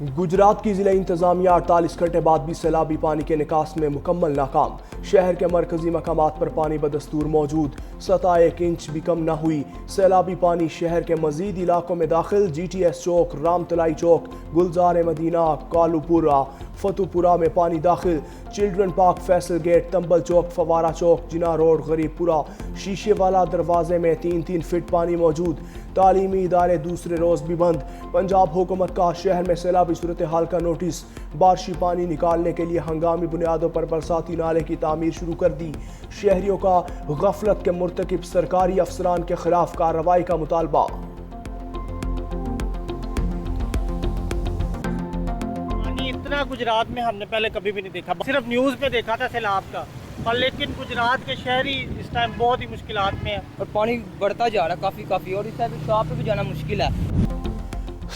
گجرات کی ضلع انتظامیہ 48 گھنٹے بعد بھی سیلابی پانی کے نکاس میں مکمل ناکام۔ شہر کے مرکزی مقامات پر پانی بدستور موجود، سطح 1 انچ بھی کم نہ ہوئی۔ سیلابی پانی شہر کے مزید علاقوں میں داخل۔ جی ٹی ایس چوک، رام تلائی چوک، گلزار مدینہ، کالو پورہ، فتو پورہ میں پانی داخل۔ چلڈرن پارک، فیصل گیٹ، تمبل چوک، فوارہ چوک، جناح روڈ، غریب پورہ، شیشے والا دروازے میں 3 فٹ پانی موجود۔ تعلیمی ادارے دوسرے روز بھی بند۔ پنجاب حکومت کا شہر میں سیلابی صورتحال کا نوٹس۔ بارشی پانی نکالنے کے لیے ہنگامی بنیادوں پر برساتی نالے کی تعمیر شروع کر دی۔ شہریوں کا غفلت کے مرتکب سرکاری افسران کے خلاف کارروائی کا مطالبہ۔ اتنا گجرات میں ہم نے پہلے کبھی بھی نہیں دیکھا، صرف نیوز پہ دیکھا تھا سیلاب کا، اور لیکن گجرات کے شہری اس ٹائم بہت ہی مشکلات میں ہیں، اور پانی بڑھتا جا رہا ہے کافی اور اس طرح شاپ پہ بھی جانا مشکل ہے۔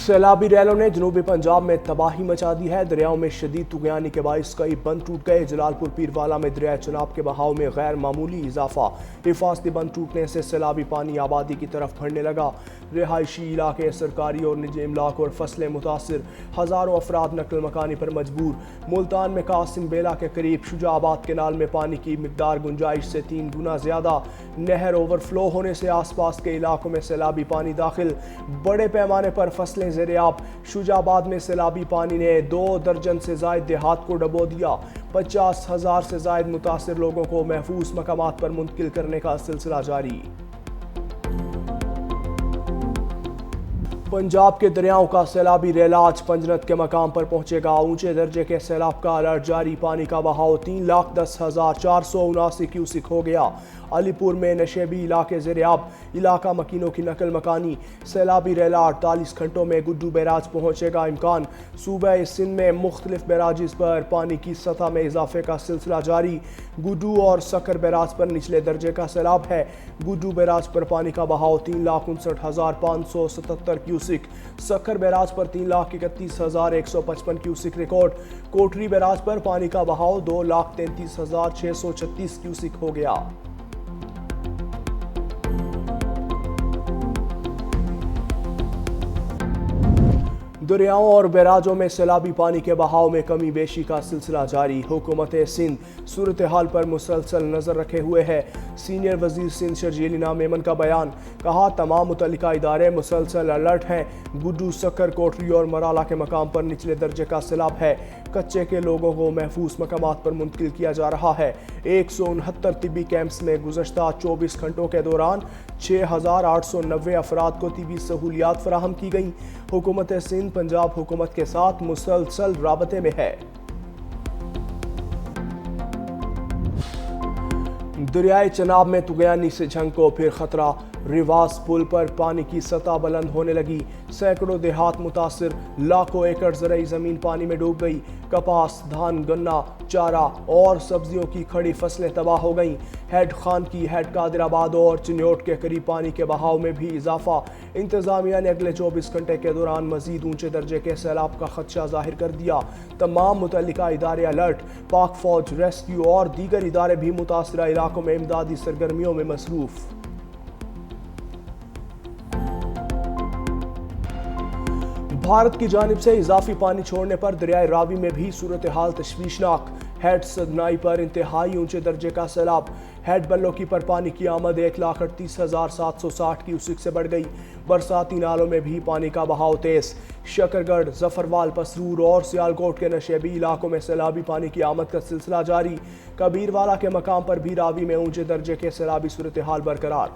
سیلابی ریلوں نے جنوبی پنجاب میں تباہی مچا دی ہے۔ دریاؤں میں شدید طغیانی کے باعث کئی بند ٹوٹ گئے۔ جلال پور پیروالا میں دریائے چناب کے بہاؤ میں غیر معمولی اضافہ۔ حفاظتی بند ٹوٹنے سے سیلابی پانی آبادی کی طرف بڑھنے لگا۔ رہائشی علاقے، سرکاری اور نجی املاک اور فصلیں متاثر۔ ہزاروں افراد نقل مکانی پر مجبور۔ ملتان میں قاسم بیلا کے قریب شجاع آباد کینال میں پانی کی مقدار گنجائش سے 3 گنا زیادہ۔ نہر اوور فلو ہونے سے آس پاس کے علاقوں میں سیلابی پانی داخل۔ بڑے پیمانے پر فصلیں زیر آب۔ شجاع آباد میں سیلابی پانی نے 2 درجن سے زائد دیہات کو ڈبو دیا۔ 50,000 سے زائد متاثر لوگوں کو محفوظ مقامات پر منتقل کرنے کا سلسلہ جاری۔ پنجاب کے دریاؤں کا سیلابی ریلا آج پنجنت کے مقام پر پہنچے گا۔ اونچے درجے کے سیلاب کا الرٹ جاری۔ پانی کا بہاؤ 3,10,479 کیوسک ہو گیا۔ علی پور میں نشیبی علاقے زیر آب، علاقہ مکینوں کی نقل مکانی۔ سیلابی ریلا 48 گھنٹوں میں گڈو بیراج پہنچے گا۔ امکان صوبہ سندھ میں مختلف بیراجز پر پانی کی سطح میں اضافے کا سلسلہ جاری۔ گڈو اور سکر بیراج پر نچلے درجے کا سیلاب ہے۔ گڈو بیراج پر پانی کا بہاؤ 3,59,577 کیوسک، سکر بیراج پر 3,31,155 کیوسک ریکارڈ۔ کوٹری بیراج پر پانی کا بہاؤ 2,33,636 کیوسک ہو گیا۔ دریاؤں اور بیراجوں میں سیلابی پانی کے بہاؤ میں کمی بیشی کا سلسلہ جاری۔ حکومت سندھ صورتحال پر مسلسل نظر رکھے ہوئے ہے۔ سینئر وزیر سندھ شرجیل انعام میمن کا بیان۔ کہا تمام متعلقہ ادارے مسلسل الرٹ ہیں۔ گڈو، سکر، کوٹری اور مرالا کے مقام پر نچلے درجے کا سیلاب ہے۔ کچے کے لوگوں کو محفوظ مقامات پر منتقل کیا جا رہا ہے۔ 169 طبی کیمپس میں گزشتہ 24 گھنٹوں کے دوران 6,890 افراد کو طبی سہولیات فراہم کی گئیں۔ حکومت سندھ پنجاب حکومت کے ساتھ مسلسل رابطے میں ہے۔ دریائے چناب میں طغیانی سے جنگ کو پھر خطرہ۔ ریواس پل پر پانی کی سطح بلند ہونے لگی۔ سینکڑوں دیہات متاثر۔ لاکھوں ایکڑ زرعی زمین پانی میں ڈوب گئی۔ کپاس، دھان، گنا، چارہ اور سبزیوں کی کھڑی فصلیں تباہ ہو گئیں۔ ہیڈ خان کی، ہیڈ قادر آباد اور چنیوٹ کے قریب پانی کے بہاؤ میں بھی اضافہ۔ انتظامیہ نے اگلے 24 گھنٹے کے دوران مزید اونچے درجے کے سیلاب کا خدشہ ظاہر کر دیا۔ تمام متعلقہ ادارے الرٹ۔ پاک فوج، ریسکیو اور دیگر ادارے بھی متاثرہ علاقوں میں امدادی سرگرمیوں میں مصروف۔ بھارت کی جانب سے اضافی پانی چھوڑنے پر دریائے راوی میں بھی صورتحال تشویشناک۔ ہیڈ سدنائی پر انتہائی اونچے درجے کا سیلاب۔ ہیڈ بلوکی پر پانی کی آمد 1,38,760 کیوسک سے بڑھ گئی۔ برساتی نالوں میں بھی پانی کا بہاؤ تیز۔ شکرگڑھ، ظفروال، پسرور اور سیالکوٹ کے نشیبی علاقوں میں سیلابی پانی کی آمد کا سلسلہ جاری۔ کبیروالا کے مقام پر بھی راوی میں اونچے درجے کے سیلابی صورتحال برقرار۔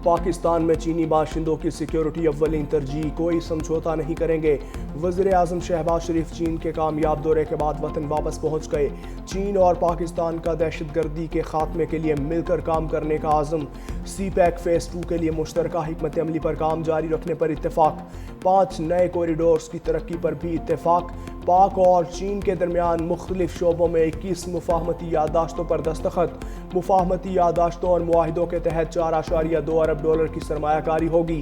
پاکستان میں چینی باشندوں کی سیکیورٹی اولین ترجیح، کوئی سمجھوتا نہیں کریں گے۔ وزیر اعظم شہباز شریف چین کے کامیاب دورے کے بعد وطن واپس پہنچ گئے۔ چین اور پاکستان کا دہشت گردی کے خاتمے کے لیے مل کر کام کرنے کا عزم۔ سی پیک فیز 2 کے لیے مشترکہ حکمت عملی پر کام جاری رکھنے پر اتفاق۔ 5 نئے کوریڈورز کی ترقی پر بھی اتفاق۔ پاک اور چین کے درمیان مختلف شعبوں میں 21 مفاہمتی یادداشتوں پر دستخط۔ مفاہمتی یادداشتوں اور معاہدوں کے تحت $4.2 ارب کی سرمایہ کاری ہوگی۔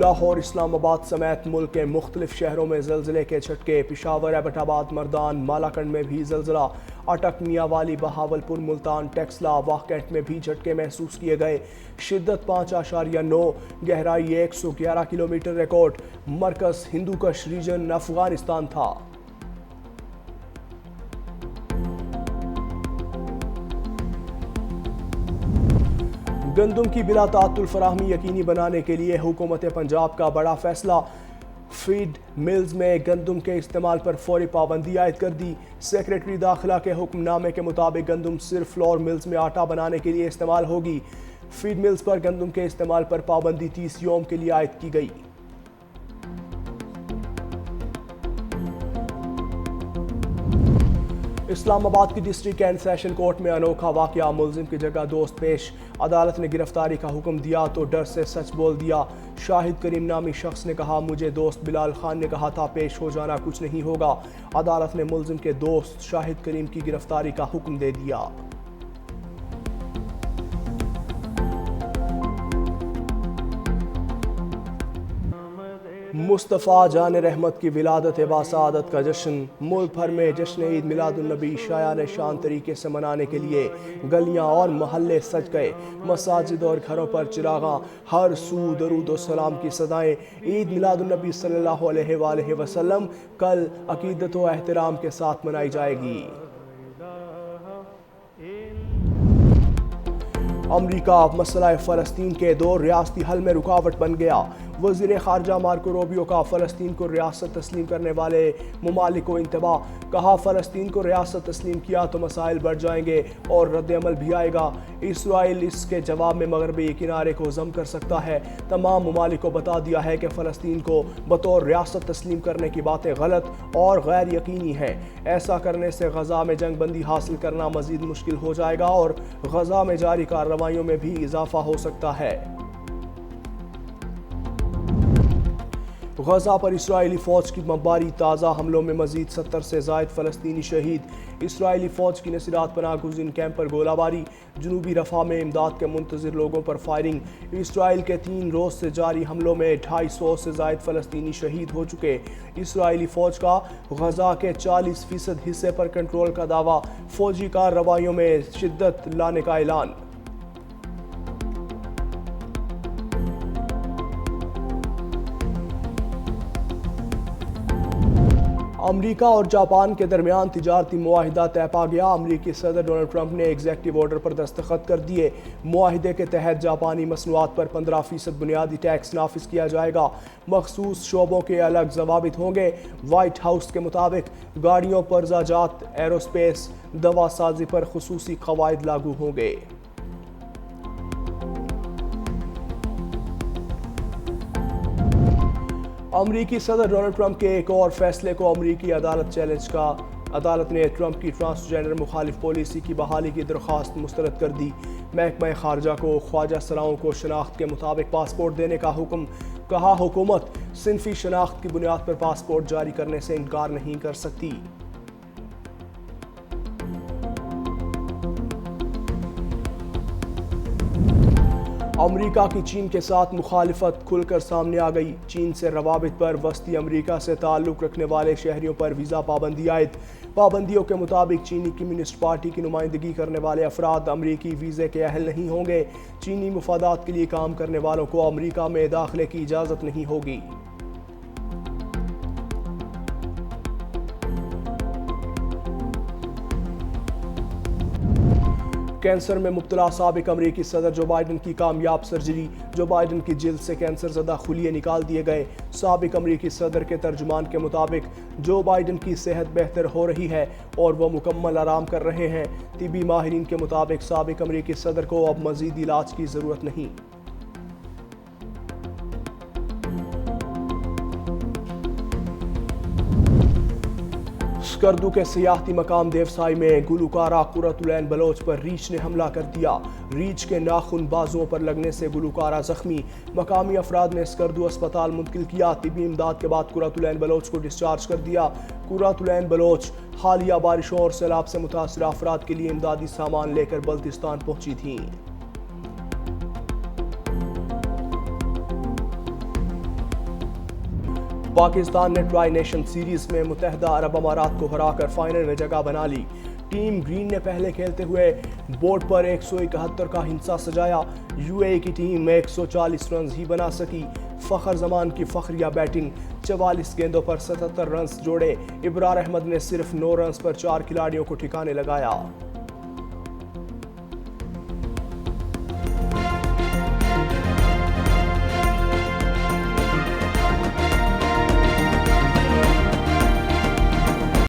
لاہور اسلام آباد سمیت ملک کے مختلف شہروں میں زلزلے کے جھٹکے. پشاور، ایبٹ آباد، مردان، مالاکنڈ میں بھی زلزلہ. اٹک، میاں والی، بہاولپور، ملتان، ٹیکسلا، واہ میں بھی جھٹکے محسوس کیے گئے. شدت 5.9، گہرائی 111 کلومیٹر ریکارڈ. مرکز ہندوکش ریجن افغانستان تھا. گندم کی بلا تعطل فراہمی یقینی بنانے کے لیے حکومت پنجاب کا بڑا فیصلہ. فیڈ ملز میں گندم کے استعمال پر فوری پابندی عائد کر دی. سیکریٹری داخلہ کے حکم نامے کے مطابق گندم صرف فلور ملز میں آٹا بنانے کے لیے استعمال ہوگی. فیڈ ملز پر گندم کے استعمال پر پابندی 30 یوم کے لیے عائد کی گئی. اسلام آباد کی ڈسٹرکٹ اینڈ سیشن کورٹ میں انوکھا واقعہ. ملزم کی جگہ دوست پیش. عدالت نے گرفتاری کا حکم دیا تو ڈر سے سچ بول دیا. شاہد کریم نامی شخص نے کہا مجھے دوست بلال خان نے کہا تھا پیش ہو جانا کچھ نہیں ہوگا. عدالت نے ملزم کے دوست شاہد کریم کی گرفتاری کا حکم دے دیا. مصطفیٰ جان رحمت کی ولادت باسعادت کا جشن. ملک بھر میں جشن عید میلاد النبی شایان شان طریقے سے منانے کے لیے گلیاں اور محلے سج گئے. مساجد اور گھروں پر چراغاں، ہر سو درود و سلام کی صدائیں. عید میلاد النبی صلی اللہ علیہ وآلہ وسلم کل عقیدت و احترام کے ساتھ منائی جائے گی. امریکہ مسئلہ فلسطین کے دو ریاستی حل میں رکاوٹ بن گیا. وزیر خارجہ مارکو روبیو کا فلسطین کو ریاست تسلیم کرنے والے ممالک کو انتباہ. کہا فلسطین کو ریاست تسلیم کیا تو مسائل بڑھ جائیں گے اور رد عمل بھی آئے گا. اسرائیل اس کے جواب میں مغربی کنارے کو ضم کر سکتا ہے. تمام ممالک کو بتا دیا ہے کہ فلسطین کو بطور ریاست تسلیم کرنے کی باتیں غلط اور غیر یقینی ہیں. ایسا کرنے سے غزہ میں جنگ بندی حاصل کرنا مزید مشکل ہو جائے گا اور غزہ میں جاری کارروائیوں میں بھی اضافہ ہو سکتا ہے. غزہ پر اسرائیلی فوج کی بمباری. تازہ حملوں میں مزید 70 سے زائد فلسطینی شہید. اسرائیلی فوج کی نصیرات پناہ گزین کیمپ پر گولہ باری. جنوبی رفح میں امداد کے منتظر لوگوں پر فائرنگ. اسرائیل کے 3 روز سے جاری حملوں میں 250 سے زائد فلسطینی شہید ہو چکے. اسرائیلی فوج کا غزہ کے 40% حصے پر کنٹرول کا دعویٰ. فوجی کارروائیوں میں شدت لانے کا اعلان. امریکہ اور جاپان کے درمیان تجارتی معاہدہ طے پا گیا. امریکی صدر ڈونلڈ ٹرمپ نے ایگزیکٹو آرڈر پر دستخط کر دیے. معاہدے کے تحت جاپانی مصنوعات پر 15% بنیادی ٹیکس نافذ کیا جائے گا. مخصوص شعبوں کے الگ ضوابط ہوں گے. وائٹ ہاؤس کے مطابق گاڑیوں پر زاجات، ایروسپیس، دوا سازی پر خصوصی قواعد لاگو ہوں گے. امریکی صدر ڈونلڈ ٹرمپ کے ایک اور فیصلے کو امریکی عدالت چیلنج کا. عدالت نے ٹرمپ کی ٹرانسجینڈر مخالف پالیسی کی بحالی کی درخواست مسترد کر دی. محکمہ خارجہ کو خواجہ سراؤں کو شناخت کے مطابق پاسپورٹ دینے کا حکم. کہا حکومت صنفی شناخت کی بنیاد پر پاسپورٹ جاری کرنے سے انکار نہیں کر سکتی. امریکہ کی چین کے ساتھ مخالفت کھل کر سامنے آ گئی. چین سے روابط پر وسطی امریکہ سے تعلق رکھنے والے شہریوں پر ویزا پابندی عائد. پابندیوں کے مطابق چینی کمیونسٹ پارٹی کی نمائندگی کرنے والے افراد امریکی ویزے کے اہل نہیں ہوں گے. چینی مفادات کے لیے کام کرنے والوں کو امریکہ میں داخلے کی اجازت نہیں ہوگی. کینسر میں مبتلا سابق امریکی صدر جو بائیڈن کی کامیاب سرجری. جو بائیڈن کی جلد سے کینسر زدہ خلیے نکال دیے گئے. سابق امریکی صدر کے ترجمان کے مطابق جو بائیڈن کی صحت بہتر ہو رہی ہے اور وہ مکمل آرام کر رہے ہیں. طبی ماہرین کے مطابق سابق امریکی صدر کو اب مزید علاج کی ضرورت نہیں. اسکردو کے سیاحتی مقام دیوسائی میں گلوکارہ قرۃ العین بلوچ پر ریچھ نے حملہ کر دیا. ریچھ کے ناخن بازوؤں پر لگنے سے گلوکارہ زخمی. مقامی افراد نے اسکردو اسپتال منتقل کیا. طبی امداد کے بعد قرۃ العین بلوچ کو ڈسچارج کر دیا. قرۃ العین بلوچ حالیہ بارشوں اور سیلاب سے متاثرہ افراد کے لیے امدادی سامان لے کر بلتستان پہنچی تھیں. پاکستان نے ٹرائی نیشن سیریز میں متحدہ عرب امارات کو ہرا کر فائنل میں جگہ بنا لی۔ ٹیم گرین نے پہلے کھیلتے ہوئے بورڈ پر 171 کا ہنسا سجایا۔ یو اے ای کی ٹیم 140 رنز ہی بنا سکی۔ فخر زمان کی فخریہ بیٹنگ، 44 گیندوں پر 77 رنز جوڑے۔ ابرار احمد نے صرف 9 رنز پر 4 کھلاڑیوں کو ٹھکانے لگایا۔